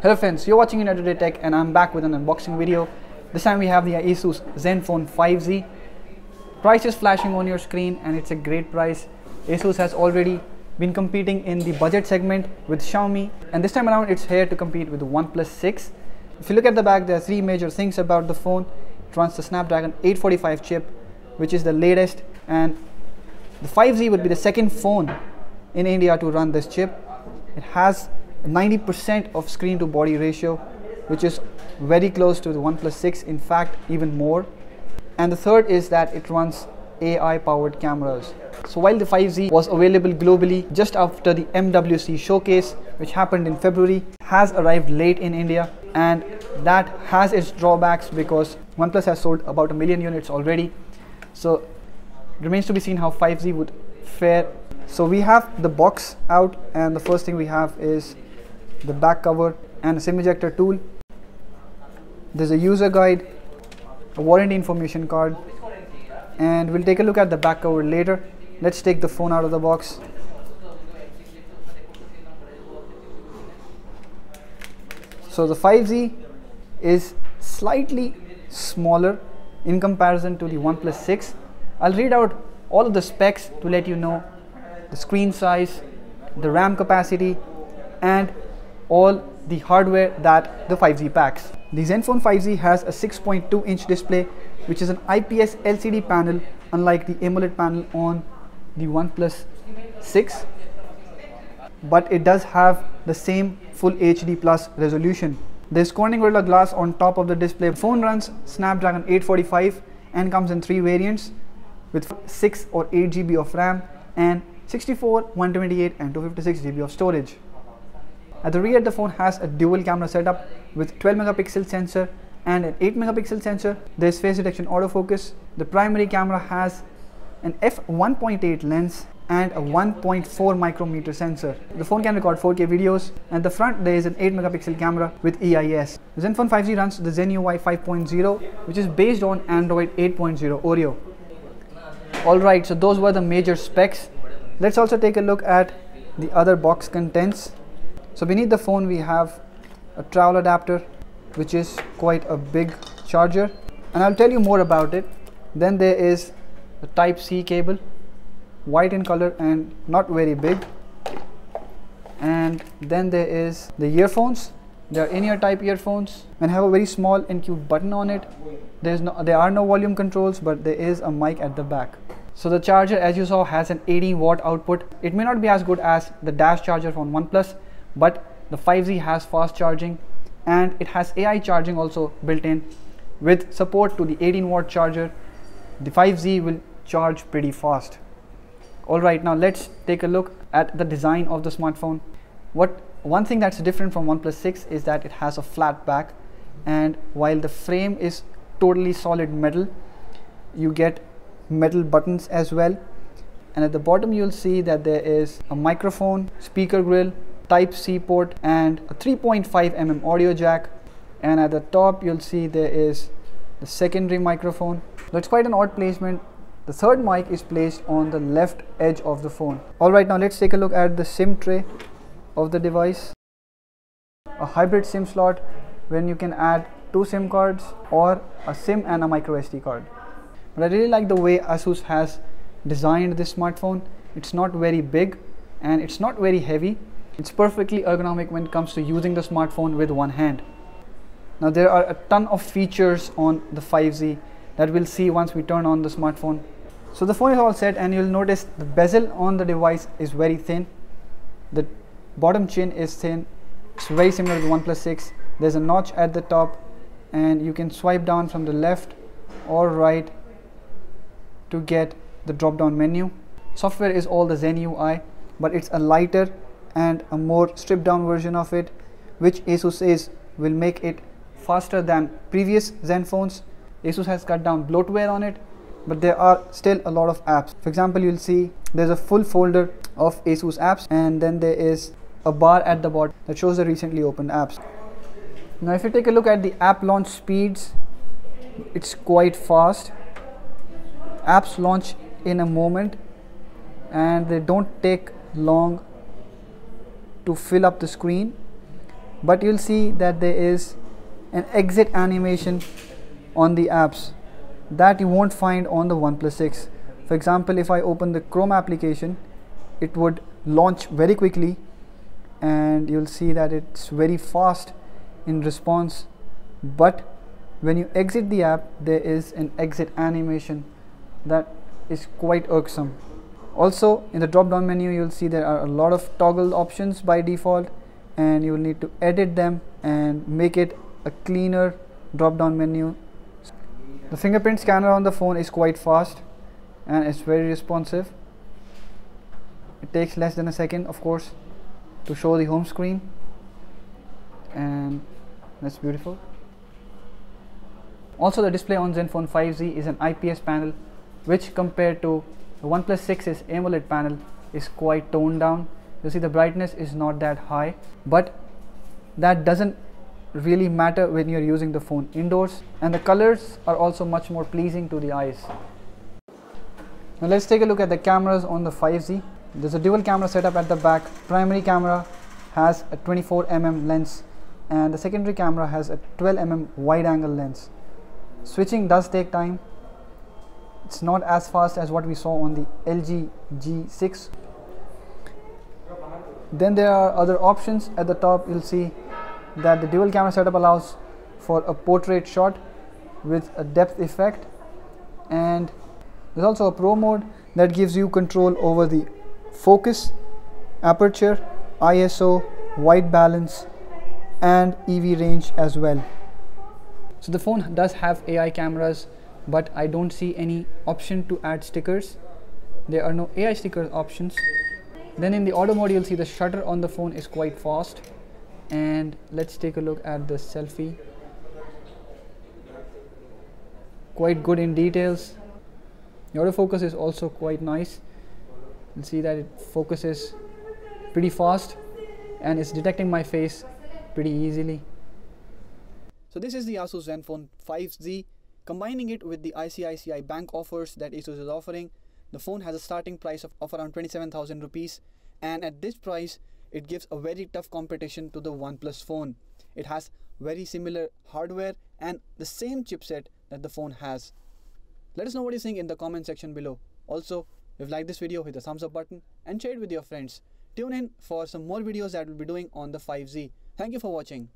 Hello friends, you're watching United Tech and I'm back with an unboxing video. This time we have the Asus Zenfone 5Z. Price is flashing on your screen and it's a great price. Asus has already been competing in the budget segment with Xiaomi, and this time around it's here to compete with the OnePlus 6. If you look at the back, there are three major things about the phone. It runs the Snapdragon 845 chip, which is the latest, and the 5Z would be the second phone in India to run this chip. It has 90% of screen to body ratio, which is very close to the OnePlus 6, in fact even more. And the third is that it runs AI powered cameras. So while the 5Z was available globally just after the MWC showcase, which happened in February, has arrived late in India, and that has its drawbacks because OnePlus has sold about 1 million units already. So it remains to be seen how 5Z would fare. So we have the box out, and the first thing we have is the back cover and a SIM ejector tool. There's a user guide, a warranty information card, and we'll take a look at the back cover later. Let's take the phone out of the box. So the 5Z is slightly smaller in comparison to the OnePlus 6. I'll read out all of the specs to let you know the screen size, the RAM capacity, and all the hardware that the 5Z packs. The Zenfone 5Z has a 6.2-inch display, which is an IPS LCD panel, unlike the AMOLED panel on the OnePlus 6, but it does have the same Full HD Plus resolution. There's Corning Gorilla Glass on top of the display. The phone runs Snapdragon 845 and comes in three variants with 6 or 8 GB of RAM and 64, 128 and 256 GB of storage. At the rear, the phone has a dual camera setup with 12 megapixel sensor and an 8 megapixel sensor. There's face detection autofocus. The primary camera has an f1.8 lens and a 1.4 micrometer sensor. The phone can record 4K videos, and the front there is an 8 megapixel camera with EIS. The Zenfone 5Z runs the ZenUI 5.0, which is based on Android 8.0 Oreo. Alright, so those were the major specs. Let's also take a look at the other box contents. So beneath the phone we have a travel adapter, which is quite a big charger, and I'll tell you more about it. Then there is a Type-C cable, white in color and not very big. And then there is the earphones. They are in-ear type earphones and have a very small and cute button on it. There are no volume controls, but there is a mic at the back. So the charger, as you saw, has an 18-watt output. It may not be as good as the dash charger from OnePlus, but the 5Z has fast charging, and it has AI charging also built in. With support to the 18-watt charger, the 5Z will charge pretty fast. Alright, now let's take a look at the design of the smartphone. One thing that's different from OnePlus 6 is that it has a flat back, and while the frame is totally solid metal, you get metal buttons as well. And at the bottom you'll see that there is a microphone, speaker grill, Type-C port, and a 3.5mm audio jack. And at the top you'll see there is the secondary microphone. That's quite an odd placement. The third mic is placed on the left edge of the phone. Alright, now let's take a look at the SIM tray of the device. A hybrid SIM slot when you can add 2 SIM cards, or a SIM and a micro SD card. But I really like the way Asus has designed this smartphone. It's not very big and it's not very heavy. It's perfectly ergonomic when it comes to using the smartphone with one hand. Now there are a ton of features on the 5Z that we'll see once we turn on the smartphone. So the phone is all set, and you'll notice the bezel on the device is very thin. The bottom chin is thin. It's very similar to the OnePlus 6. There's a notch at the top, and you can swipe down from the left or right to get the drop down menu. Software is all the ZenUI, but it's a lighter and a more stripped down version of it, which Asus says will make it faster than previous Zenphones. Asus has cut down bloatware on it, but there are still a lot of apps. For example, you'll see there's a full folder of Asus apps, and then there is a bar at the bottom that shows the recently opened apps. Now if you take a look at the app launch speeds, it's quite fast. Apps launch in a moment and they don't take long to fill up the screen. but you'll see that there is an exit animation on the apps that you won't find on the OnePlus 6. For example, if I open the Chrome application, it would launch very quickly, and you'll see that it's very fast in response, but when you exit the app, there is an exit animation that is quite irksome. Also, in the drop down menu, you'll see there are a lot of toggle options by default, and you'll need to edit them and make it a cleaner drop down menu. The fingerprint scanner on the phone is quite fast and it's very responsive. It takes less than a second, of course, to show the home screen, and that's beautiful. Also, the display on Zenfone 5Z is an IPS panel, which compared to the OnePlus 6's AMOLED panel is quite toned down. You see the brightness is not that high, but that doesn't really matter when you're using the phone indoors, and the colors are also much more pleasing to the eyes. Now let's take a look at the cameras on the 5Z. There's a dual camera setup at the back. Primary camera has a 24mm lens, and the secondary camera has a 12mm wide angle lens. Switching does take time. It's not as fast as what we saw on the LG G6. Then there are other options. At the top, you'll see that the dual camera setup allows for a portrait shot with a depth effect, and there's also a pro mode that gives you control over the focus, aperture, ISO, white balance, and EV range as well. So the phone does have AI cameras, but I don't see any option to add stickers. There are no AI sticker options. Then in the auto mode, you'll see the shutter on the phone is quite fast. And let's take a look at the selfie. Quite good in details. The autofocus is also quite nice. You'll see that it focuses pretty fast and it's detecting my face pretty easily. So this is the Asus Zenfone 5Z. Combining it with the ICICI Bank offers that Asus is offering, the phone has a starting price of around 27,000 rupees, and at this price it gives a very tough competition to the OnePlus phone. It has very similar hardware and the same chipset that the phone has. Let us know what you think in the comment section below. Also, if you like this video, hit the thumbs up button and share it with your friends. Tune in for some more videos that we'll be doing on the 5Z. Thank you for watching.